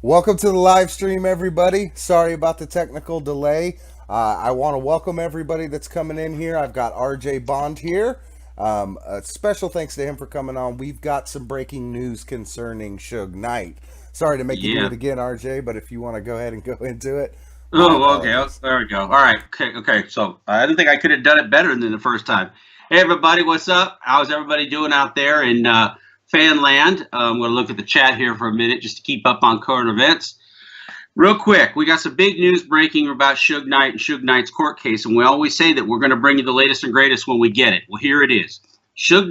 Welcome to the live stream, everybody. Sorry about the technical delay. I want to welcome everybody that's coming in here. I've got RJ Bond here. A special thanks to him for coming on. We've got some breaking news concerning Suge Knight. Sorry to make you do Yeah. it again, RJ, but if you want to go ahead and go into it, my Oh, okay. Oh, apologies. there we go. All right. Okay. Okay. So I didn't think I could have done it better than the first time. Hey, everybody. What's up? How's everybody doing out there in fan land? I'm going to look at the chat here for a minute just to keep up on current events. Real quick, we got some big news breaking about Suge Knight and Suge Knight's court case, and we always say that we're going to bring you the latest and greatest when we get it. Well, here it is. Two of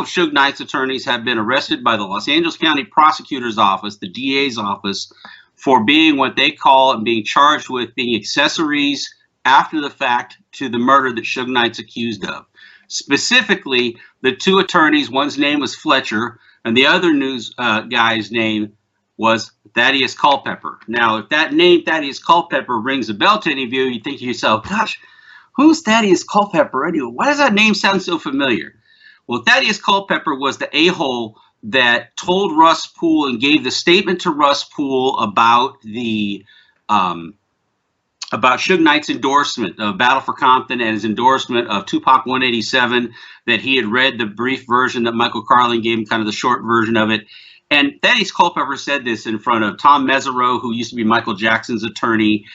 Suge Knight's attorneys have been arrested by the Los Angeles County Prosecutor's Office, the DA's office, for being what they call and being charged with being accessories after the fact to the murder that Suge Knight's accused of. Specifically, the two attorneys, one's name was Fletcher, and the other news guy's name was Thaddeus Culpepper. Now, if that name Thaddeus Culpepper rings a bell to any of you, you think to yourself, gosh, who's Thaddeus Culpepper anyway? Why does that name sound so familiar? Well, Thaddeus Culpepper was the a-hole that told Russ Poole and gave the statement to Russ Poole about the about Suge Knight's endorsement of Battle for Compton and his endorsement of Tupac 187, that he had read the brief version that Michael Carlin gave him, kind of the short version of it. And Thaddeus Culpepper said this in front of Tom Mesereau, who used to be Michael Jackson's attorney.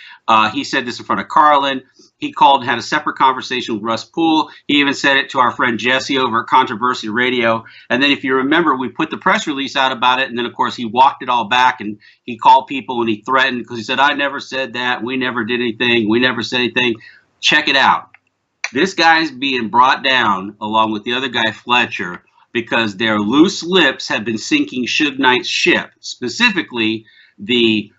He said this in front of Carlin. He called and had a separate conversation with Russ Poole. He even said it to our friend Jesse over at Controversy Radio. And then if you remember, we put the press release out about it. And then, of course, he walked it all back and he called people and he threatened because he said, I never said that. We never did anything. We never said anything. Check it out. This guy's being brought down along with the other guy, Fletcher, because their loose lips have been sinking Suge Knight's ship, specifically the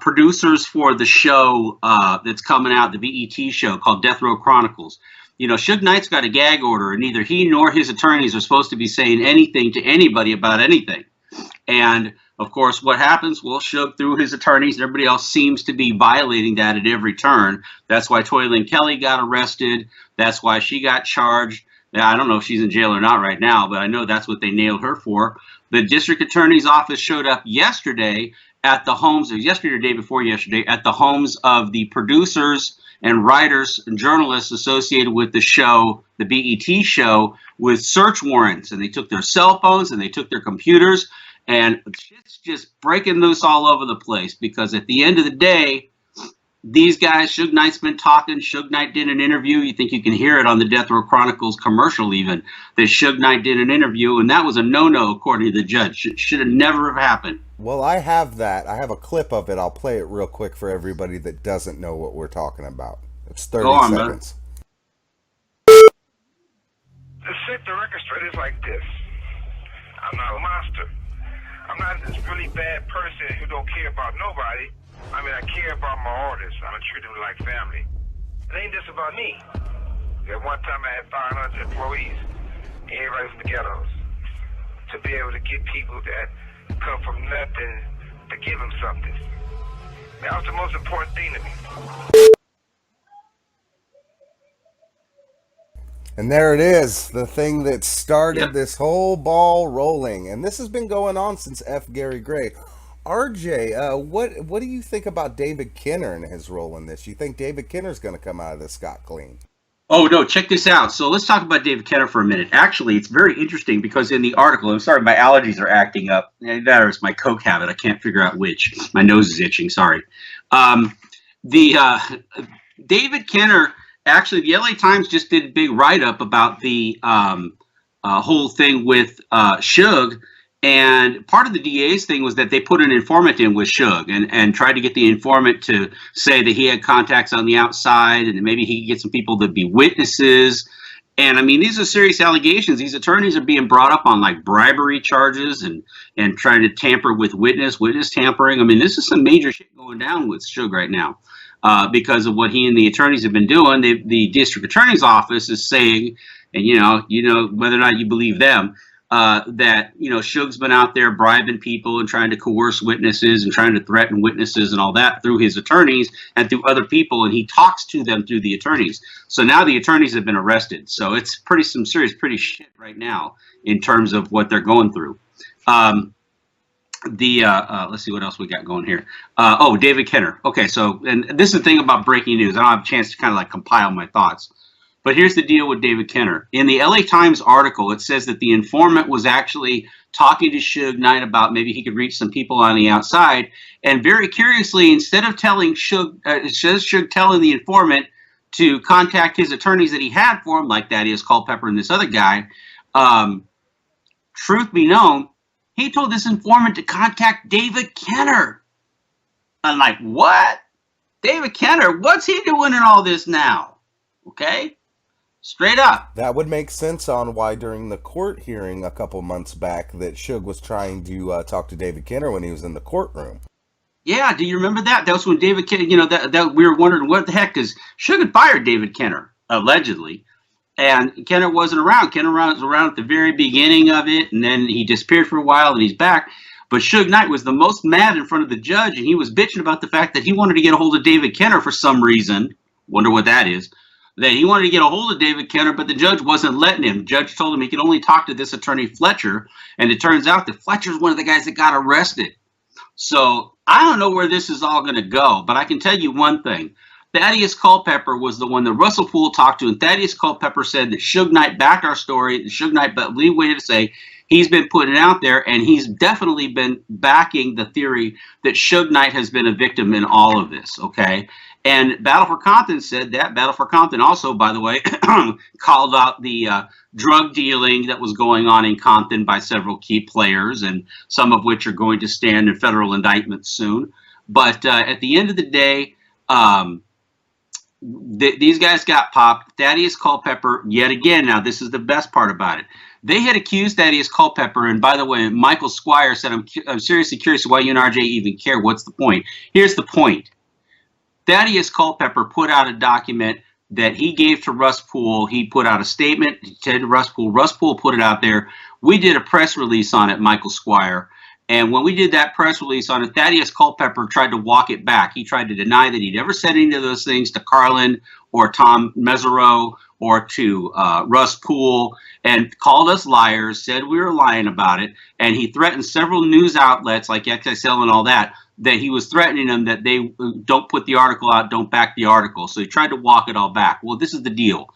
producers for the show that's coming out, the BET show called Death Row Chronicles. You know, Suge Knight's got a gag order, and neither he nor his attorneys are supposed to be saying anything to anybody about anything. And, of course, what happens? Well, Suge, through his attorneys, and everybody else seems to be violating that at every turn. That's why Toy Lynn Kelly got arrested. That's why she got charged. Now, I don't know if she's in jail or not right now, but I know that's what they nailed her for. The district attorney's office showed up yesterday at the homes, or yesterday or day before yesterday, at the homes of the producers and writers and journalists associated with the show, the BET show, with search warrants. And they took their cell phones and they took their computers, and shit's just breaking loose all over the place because at the end of the day, these guys, Suge Knight's been talking. Suge Knight did an interview. You think you can hear it on the Death Row Chronicles commercial even, that Suge Knight did an interview, and that was a no-no according to the judge. It should have never have happened. Well, I have that. I have a clip of it. I'll play it real quick for everybody that doesn't know what we're talking about. It's Go 30 on, brother. seconds. To set the record straight is like this. I'm not a monster. I'm not this really bad person who don't care about nobody. I mean, I care about my artists. I treat them like family. It ain't just about me. At one time, I had 500 employees, and everybody from the ghettos. To be able to get people that come from nothing to give them something. That was the most important thing to me. And there it is, the thing that started Yep. this whole ball rolling. And this has been going on since F. Gary Gray. RJ, what do you think about David Kinner and his role in this? You think David Kinner's going to come out of this scot clean? Oh, no, check this out. So let's talk about David Kenner for a minute. Actually, it's very interesting because in the article, I'm sorry, my allergies are acting up. That or it's my Coke habit. I can't figure out which. My nose is itching. Sorry. The David Kenner, actually, the LA Times just did a big write-up about the whole thing with Suge. And part of the DA's thing was that they put an informant in with Suge and tried to get the informant to say that he had contacts on the outside and maybe he could get some people to be witnesses. And I mean, these are serious allegations. These attorneys are being brought up on like bribery charges and trying to tamper with witness tampering. I mean, this is some major shit going down with Suge right now because of what he and the attorneys have been doing. The district attorney's office is saying, and you know whether or not you believe them, that, you know, Suge's been out there bribing people and trying to coerce witnesses and trying to threaten witnesses and all that through his attorneys and through other people. And he talks to them through the attorneys. So now the attorneys have been arrested. So it's some serious shit right now in terms of what they're going through. let's see what else we got going here. David Kenner. Okay, so, and this is the thing about breaking news. I don't have a chance to kind of like compile my thoughts. But here's the deal with David Kenner. In the LA Times article, it says that the informant was actually talking to Suge Knight about maybe he could reach some people on the outside. And very curiously, instead of telling Suge, Suge telling the informant to contact his attorneys that he had for him, like Thaddeus Culpepper and this other guy, truth be known, he told this informant to contact David Kenner. I'm like, what? David Kenner? What's he doing in all this now? Okay? Straight up. That would make sense on why during the court hearing a couple months back that Suge was trying to talk to David Kenner when he was in the courtroom. Yeah, do you remember that? That was when David Kenner, that we were wondering what the heck, because Suge had fired David Kenner, allegedly. And Kenner wasn't around. Kenner was around at the very beginning of it, and then he disappeared for a while, and he's back. But Suge Knight was the most mad in front of the judge, and he was bitching about the fact that he wanted to get a hold of David Kenner for some reason. Wonder what that is. That he wanted to get a hold of David Kenner, but the judge wasn't letting him. The judge told him he could only talk to this attorney Fletcher, and it turns out that Fletcher's one of the guys that got arrested. So I don't know where this is all going to go, but I can tell you one thing. Thaddeus Culpepper was the one that Russell Poole talked to, and Thaddeus Culpepper said that Suge Knight backed our story. Suge Knight, but we waited to say he's been putting it out there, and he's definitely been backing the theory that Suge Knight has been a victim in all of this, okay? And Battle for Compton said that. Battle for Compton also, by the way, called out the drug dealing that was going on in Compton by several key players, and some of which are going to stand in federal indictment soon. But at the end of the day, these guys got popped. Thaddeus Culpepper, yet again, now this is the best part about it. They had accused Thaddeus Culpepper, and by the way, Michael Squire said, I'm seriously curious why you and RJ even care. What's the point? Here's the point. Thaddeus Culpepper put out a document that he gave to Russ Poole. He put out a statement to Russ Poole. Russ Poole put it out there. We did a press release on it, Michael Squire. And when we did that press release on it, Thaddeus Culpepper tried to walk it back. He tried to deny that he'd ever said any of those things to Carlin or Tom Mesereau or to Russ Poole, and called us liars, said we were lying about it. And he threatened several news outlets like XXL and all that he was threatening them that they don't put the article out, don't back the article. So he tried to walk it all back. Well, this is the deal.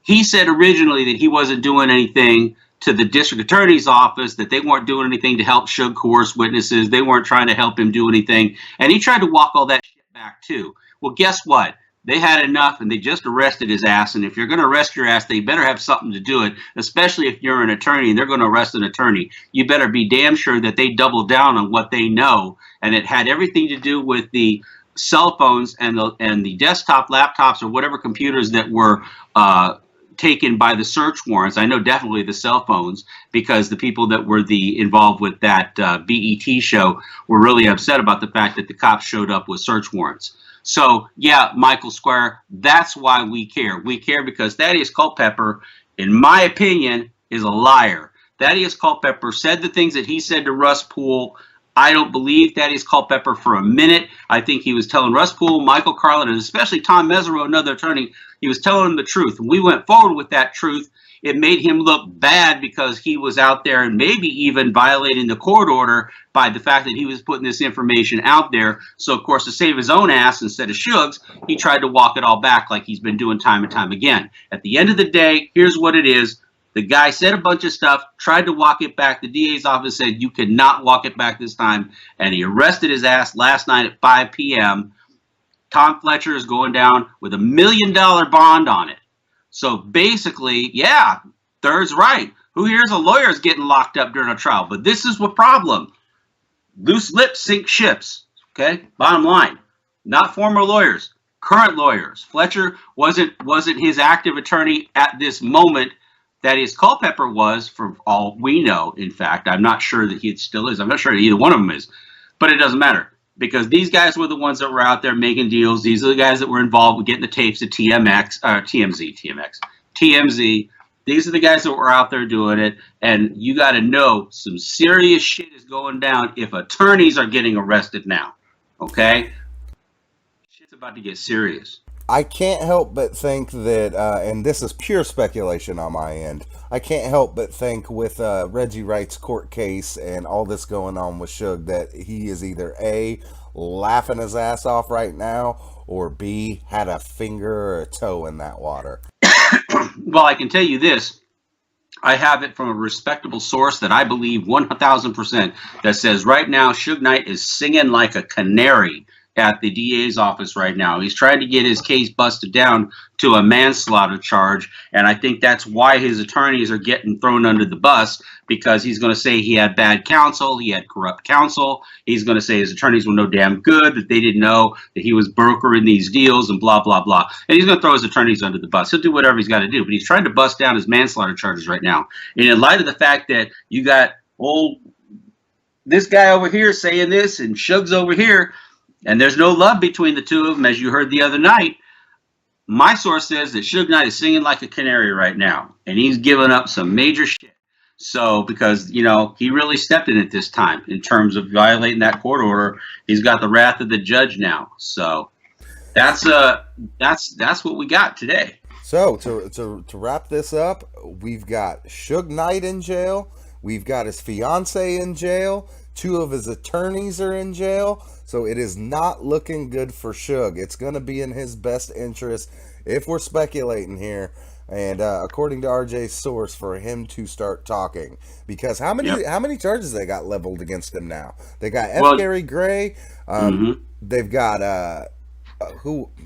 He said originally that he wasn't doing anything to the district attorney's office, that they weren't doing anything to help Suge coerce witnesses. They weren't trying to help him do anything. And he tried to walk all that shit back too. Well, guess what? They had enough, and they just arrested his ass. And if you're going to arrest your ass, they better have something to do it, especially if you're an attorney and they're going to arrest an attorney. You better be damn sure that they double down on what they know. And it had everything to do with the cell phones and the desktop laptops or whatever computers that were taken by the search warrants. I know definitely the cell phones, because the people that were involved with that BET show were really upset about the fact that the cops showed up with search warrants. So, yeah, Michael Square, that's why we care. We care because Thaddeus Culpepper, in my opinion, is a liar. Thaddeus Culpepper said the things that he said to Russ Poole. I don't believe Thaddeus Culpepper for a minute. I think he was telling Russ Poole, Michael Carlin, and especially Tom Mesereau, another attorney, he was telling them the truth. When we went forward with that truth, it made him look bad because he was out there and maybe even violating the court order by the fact that he was putting this information out there. So, of course, to save his own ass instead of Suge's, he tried to walk it all back like he's been doing time and time again. At the end of the day, here's what it is. The guy said a bunch of stuff, tried to walk it back. The DA's office said, you cannot walk it back this time. And he arrested his ass last night at 5 p.m. Tom Fletcher is going down with $1 million bond on it. So basically, yeah, Third's right. Who here's a lawyer's getting locked up during a trial? But this is what problem. Loose lips sink ships. Okay, bottom line. Not former lawyers, current lawyers. Fletcher wasn't his active attorney at this moment. Thaddeus Culpepper was, for all we know. In fact, I'm not sure that he still is. I'm not sure that either one of them is. But it doesn't matter. Because these guys were the ones that were out there making deals. These are the guys that were involved with getting the tapes at TMZ. These are the guys that were out there doing it. And you got to know some serious shit is going down if attorneys are getting arrested now. Okay? Shit's about to get serious. I can't help but think that, and this is pure speculation on my end. I can't help but think with Reggie Wright's court case and all this going on with Suge that he is either A, laughing his ass off right now, or B, had a finger or a toe in that water. Well, I can tell you this. I have it from a respectable source that I believe 1,000% that says right now Suge Knight is singing like a canary at the DA's office right now. He's trying to get his case busted down to a manslaughter charge, and I think that's why his attorneys are getting thrown under the bus, because he's going to say he had bad counsel, he had corrupt counsel. He's going to say his attorneys were no damn good, that they didn't know that he was brokering these deals and blah, blah, blah. And he's going to throw his attorneys under the bus. He'll do whatever he's got to do, but he's trying to bust down his manslaughter charges right now. And in light of the fact that you got this guy over here saying this and Suge's over here, and there's no love between the two of them, as you heard the other night. My source says that Suge Knight is singing like a canary right now, and he's giving up some major shit. So, because, you know, he really stepped in it this time in terms of violating that court order. He's got the wrath of the judge now. So, that's what we got today. So to wrap this up, we've got Suge Knight in jail. We've got his fiance in jail. 2 of his attorneys are in jail. So it is not looking good for Suge. It's going to be in his best interest, if we're speculating here, and according to RJ's source, for him to start talking. Because how many charges they got leveled against him now? They got Gary Gray. They've got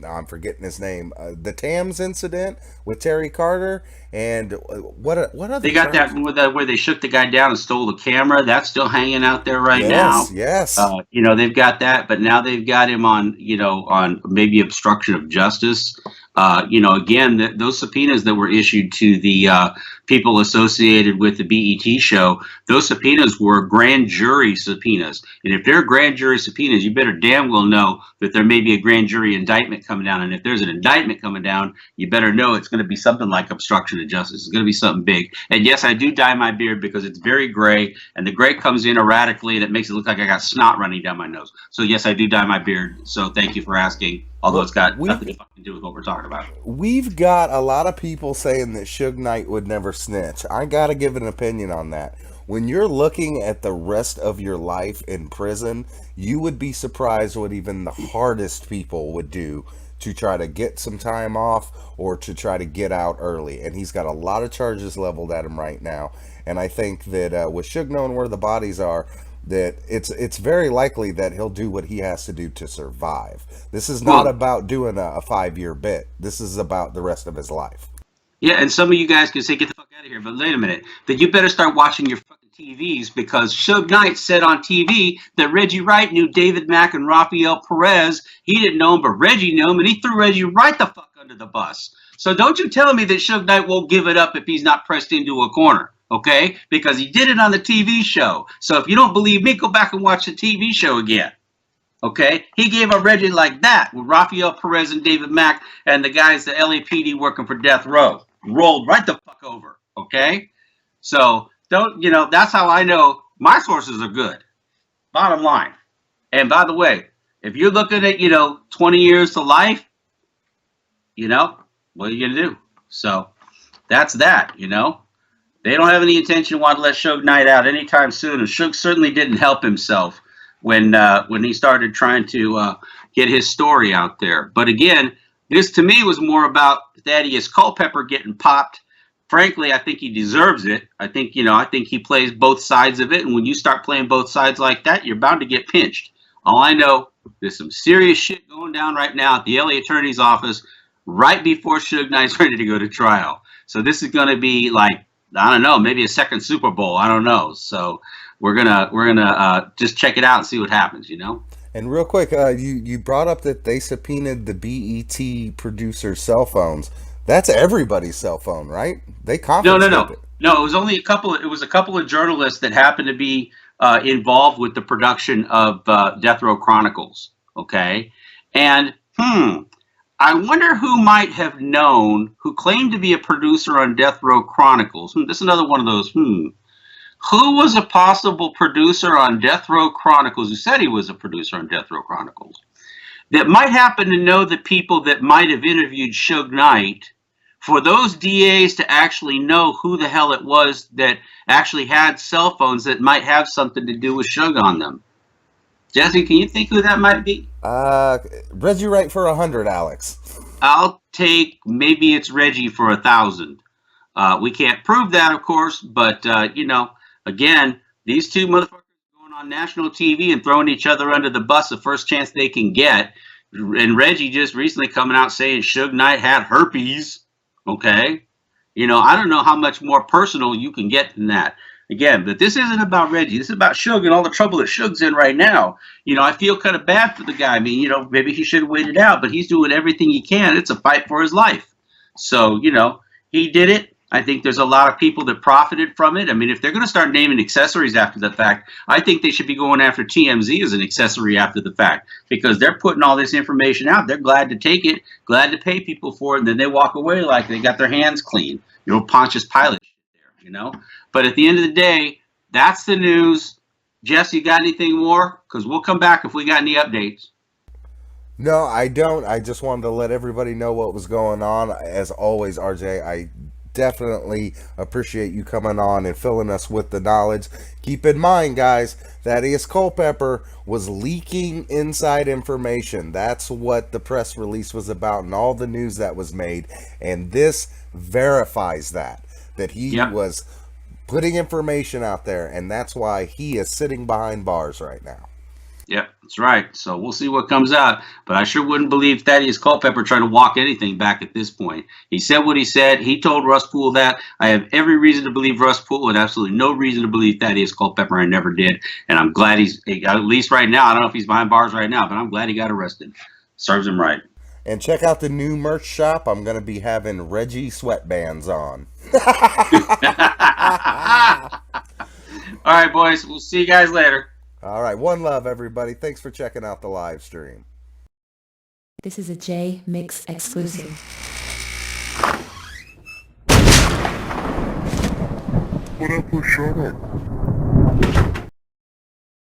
I'm forgetting his name. The Tams incident with Terry Carter, and what other? They got that where they shook the guy down and stole the camera. That's still hanging out there right now. Yes. You know, they've got that, but now they've got him on, on maybe obstruction of justice. Again, those subpoenas that were issued to the people associated with the BET show, those subpoenas were grand jury subpoenas. And if they're grand jury subpoenas, you better damn well know that there may be a grand jury indictment coming down. And if there's an indictment coming down, you better know it's going to be something like obstruction of justice. It's going to be something big. And yes, I do dye my beard because it's very gray, and the gray comes in erratically, and it makes it look like I got snot running down my nose. So yes, I do dye my beard. So thank you for asking. Although it's got nothing to do with what we're talking about. We've got a lot of people saying that Suge Knight would never snitch. I got to give an opinion on that. When you're looking at the rest of your life in prison, you would be surprised what even the hardest people would do to try to get some time off or to try to get out early. And he's got a lot of charges leveled at him right now. And I think that with Suge knowing where the bodies are, that it's very likely that he'll do what he has to do to survive. This is not about doing a 5-year bit. This is about the rest of his life. Yeah, and some of you guys can say, get the fuck out of here. But wait a minute. Then you better start watching your fucking TVs, because Suge Knight said on TV that Reggie Wright knew David Mack and Rafael Perez. He didn't know him, but Reggie knew him, and he threw Reggie right the fuck under the bus. So don't you tell me that Suge Knight won't give it up if he's not pressed into a corner. Okay, because he did it on the TV show. So if you don't believe me, go back and watch the TV show again. Okay, he gave a Reggie like that with Rafael Perez and David Mack and the guys, the LAPD working for Death Row, rolled right the fuck over. Okay, so that's how I know my sources are good. Bottom line. And by the way, if you're looking at 20 years to life, what are you gonna do? So that's that. They don't have any intention of wanting to let Suge Knight out anytime soon. And Suge certainly didn't help himself when he started trying to get his story out there. But again, this to me was more about Thaddeus Culpepper getting popped. Frankly, I think he deserves it. I think he plays both sides of it. And when you start playing both sides like that, you're bound to get pinched. All I know, there's some serious shit going down right now at the LA Attorney's Office right before Suge Knight's ready to go to trial. So this is going to be like, I don't know, maybe a second Super Bowl. I don't know. So we're gonna just check it out and see what happens. And real quick, you brought up that they subpoenaed the BET producer's cell phones. That's everybody's cell phone, right? They confiscated it. No, it was only a couple. It was a couple of journalists that happened to be involved with the production of Death Row Chronicles. Okay, and I wonder who might have known, who claimed to be a producer on Death Row Chronicles. This is another one of those, Who was a possible producer on Death Row Chronicles, who said he was a producer on Death Row Chronicles? that might happen to know the people that might have interviewed Suge Knight, for those DAs to actually know who the hell it was that actually had cell phones that might have something to do with Suge on them. Jesse, can you think who that might be? Reggie Wright for 100, Alex. I'll take, maybe it's Reggie for 1,000. We can't prove that, of course, but again, these two motherfuckers going on national TV and throwing each other under the bus the first chance they can get. And Reggie just recently coming out saying Suge Knight had herpes. Okay, I don't know how much more personal you can get than that. Again, but this isn't about Reggie. This is about Suge and all the trouble that Suge's in right now. I feel kind of bad for the guy. I mean, maybe he should have waited out, but he's doing everything he can. It's a fight for his life. So, he did it. I think there's a lot of people that profited from it. I mean, if they're going to start naming accessories after the fact, I think they should be going after TMZ as an accessory after the fact, because they're putting all this information out. They're glad to take it, glad to pay people for it, and then they walk away like they got their hands clean. Pontius Pilate there, But at the end of the day, that's the news. Jess, you got anything more? Because we'll come back if we got any updates. No, I don't. I just wanted to let everybody know what was going on. As always, RJ, I definitely appreciate you coming on and filling us with the knowledge. Keep in mind, guys, Thaddeus Culpepper was leaking inside information. That's what the press release was about and all the news that was made. And this verifies that he was putting information out there, and that's why he is sitting behind bars right now. Yep, that's right. So we'll see what comes out. But I sure wouldn't believe Thaddeus Culpepper trying to walk anything back at this point. He said what he said. He told Russ Poole that. I have every reason to believe Russ Poole and absolutely no reason to believe Thaddeus Culpepper. I never did. And I'm glad at least right now, I don't know if he's behind bars right now, but I'm glad he got arrested. Serves him right. And check out the new merch shop. I'm going to be having Reggie sweatbands on. All right, boys. We'll see you guys later. All right. One love, everybody. Thanks for checking out the live stream. This is a Jmix exclusive. What up, shut up?